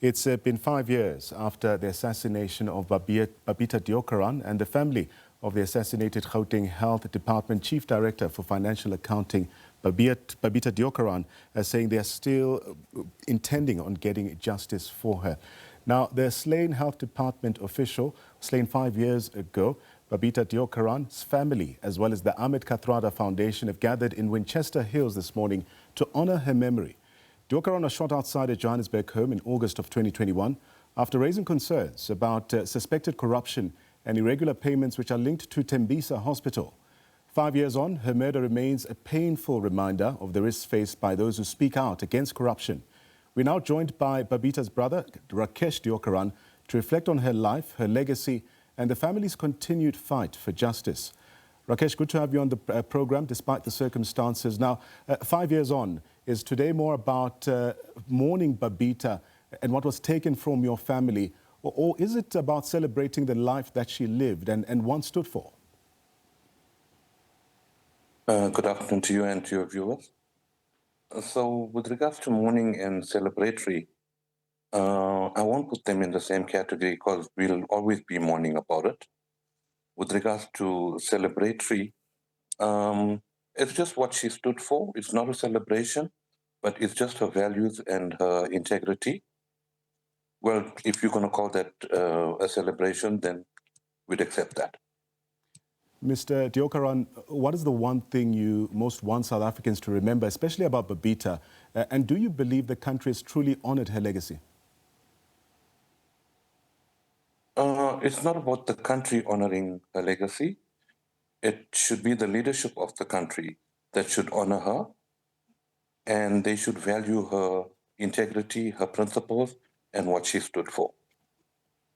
It's been 5 years after the assassination of Babita Deokaran, and the family of the assassinated Gauteng Health Department Chief Director for Financial Accounting, Babita Deokaran, saying they are still intending on getting justice for her. Now, the slain Health Department official, slain 5 years ago, Babita Deokaran's family, as well as the Ahmed Kathrada Foundation, have gathered in Winchester Hills this morning to honor her memory. Deokaran was shot outside a Johannesburg home in August of 2021 after raising concerns about suspected corruption and irregular payments which are linked to Tembisa Hospital. 5 years on, her murder remains a painful reminder of the risks faced by those who speak out against corruption. We're now joined by Babita's brother, Rakesh Deokaran, to reflect on her life, her legacy, and the family's continued fight for justice. Rakesh, good to have you on the program, despite the circumstances. Now, 5 years on, is today more about mourning Babita and what was taken from your family, or is it about celebrating the life that she lived and once stood for? Good afternoon to you and to your viewers. So with regards to mourning and celebratory, I won't put them in the same category because we'll always be mourning about it. With regards to celebratory, it's just what she stood for. It's not a celebration, but it's just her values and her integrity. Well, if you're going to call that a celebration, then we'd accept that. Mr. Deokaran, what is the one thing you most want South Africans to remember, especially about Babita? And do you believe the country has truly honored her legacy? It's not about the country honoring her legacy. It should be the leadership of the country that should honor her, and they should value her integrity, her principles, and what she stood for.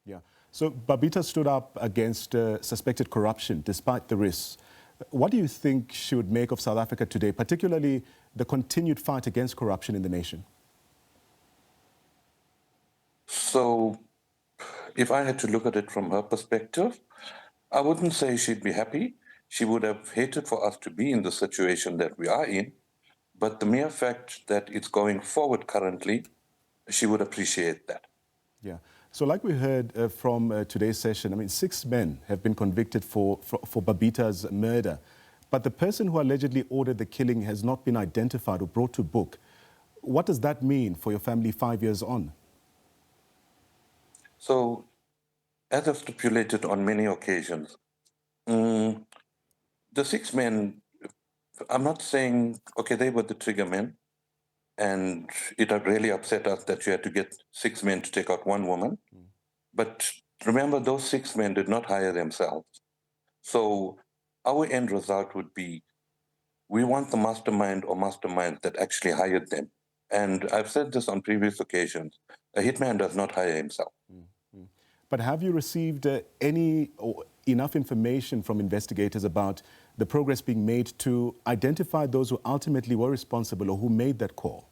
Yeah. So Babita stood up against suspected corruption despite the risks. What do you think she would make of South Africa today, particularly the continued fight against corruption in the nation? So if I had to look at it from her perspective, I wouldn't say she'd be happy. She would have hated for us to be in the situation that we are in. But the mere fact that it's going forward currently, she would appreciate that. Yeah. So like we heard from today's session, I mean, 6 men have been convicted for Babita's murder. But the person who allegedly ordered the killing has not been identified or brought to book. What does that mean for your family 5 years on? So, as I've stipulated on many occasions, the 6 men, I'm not saying, okay, they were the trigger men, and it had really upset us that you had to get 6 men to take out 1 woman. But remember, those 6 men did not hire themselves. So our end result would be, we want the mastermind or masterminds that actually hired them. And I've said this on previous occasions, a hitman does not hire himself. But have you received any or enough information from investigators about the progress being made to identify those who ultimately were responsible or who made that call?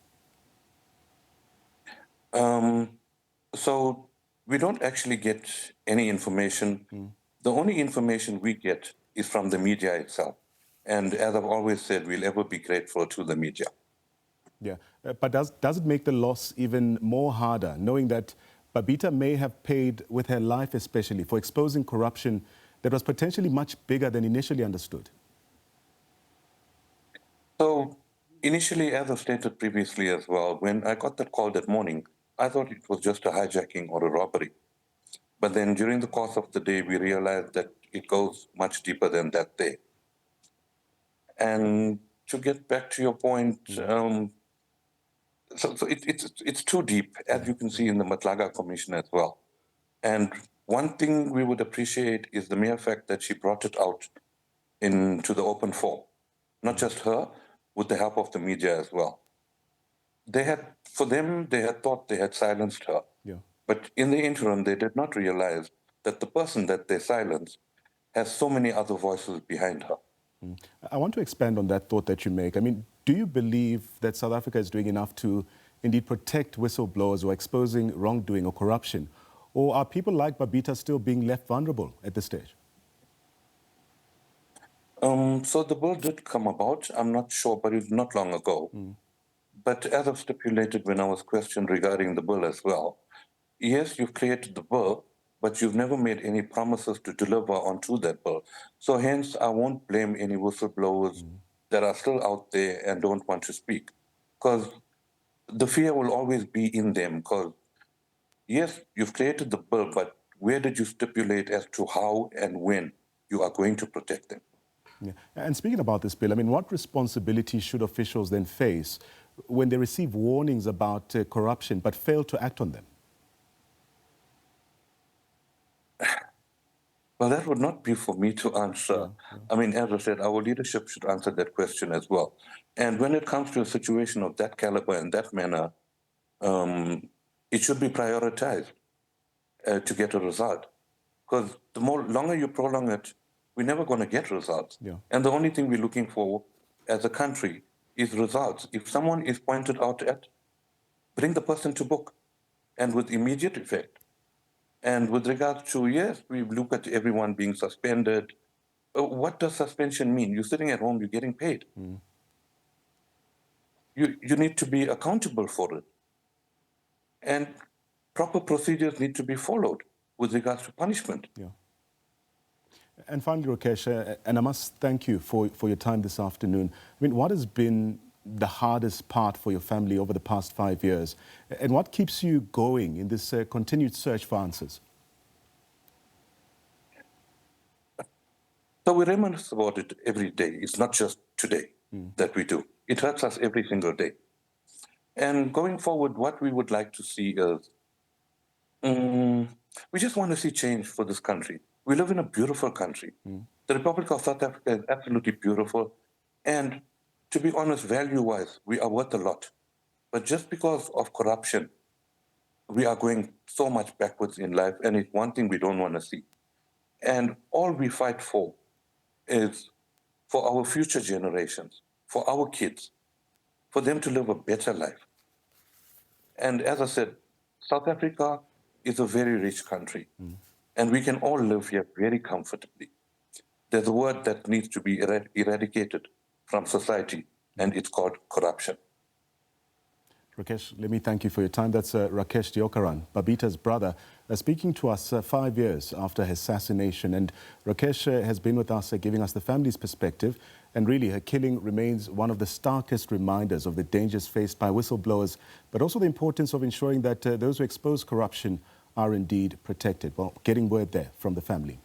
So we don't actually get any information. The only information we get is from the media itself. And as I've always said, we'll ever be grateful to the media. Yeah, but does it make the loss even more harder, knowing that Babita may have paid with her life especially for exposing corruption that was potentially much bigger than initially understood? So initially, as I've stated previously as well, when I got that call that morning, I thought it was just a hijacking or a robbery. But then during the course of the day, we realized that it goes much deeper than that day. And to get back to your point, it's too deep, as you can see in the Matlaga Commission as well. And one thing we would appreciate is the mere fact that she brought it out into the open forum. Not just her, with the help of the media as well. They had thought they had silenced her. Yeah. But in the interim, they did not realize that the person that they silenced has so many other voices behind her. I want to expand on that thought that you make. I mean, do you believe that South Africa is doing enough to indeed protect whistleblowers who are exposing wrongdoing or corruption? Or are people like Babita still being left vulnerable at this stage? So the bill did come about. I'm not sure, but it's not long ago. But as I've stipulated when I was questioned regarding the bill as well, yes, you've created the bill, but you've never made any promises to deliver onto that bill. So hence, I won't blame any whistleblowers that are still out there and don't want to speak, because the fear will always be in them. Because yes, you've created the bill, but where did you stipulate as to how and when you are going to protect them? Yeah. And speaking about this bill, I mean, what responsibility should officials then face when they receive warnings about corruption but fail to act on them? Well, that would not be for me to answer. I mean, as I said, our leadership should answer that question as well. And when it comes to a situation of that caliber and that manner, it should be prioritized to get a result. Because the longer you prolong it, we're never going to get results. Yeah. And the only thing we're looking for as a country is results. If someone is pointed out at, bring the person to book, and with immediate effect. And with regards to, yes, we look at everyone being suspended. What does suspension mean? You're sitting at home, you're getting paid. You need to be accountable for it. And proper procedures need to be followed with regards to punishment. Yeah. And finally, Rakesh, and I must thank you for your time this afternoon. I mean, what has been the hardest part for your family over the past 5 years? And what keeps you going in this continued search for answers? So we reminisce about it every day. It's not just today that we do. It hurts us every single day. And going forward, what we would like to see is, we just want to see change for this country. We live in a beautiful country. The Republic of South Africa is absolutely beautiful. And to be honest, value-wise, we are worth a lot. But just because of corruption, we are going so much backwards in life, and it's one thing we don't want to see. And all we fight for is for our future generations, for our kids, for them to live a better life. And as I said, South Africa is a very rich country, and we can all live here very comfortably. There's a word that needs to be eradicated from society, and it's called corruption. Rakesh, let me thank you for your time. That's Rakesh Deokaran, Babita's brother, speaking to us 5 years after her assassination. And Rakesh has been with us, giving us the family's perspective. And really, her killing remains one of the starkest reminders of the dangers faced by whistleblowers, but also the importance of ensuring that those who expose corruption are indeed protected. Well, getting word there from the family.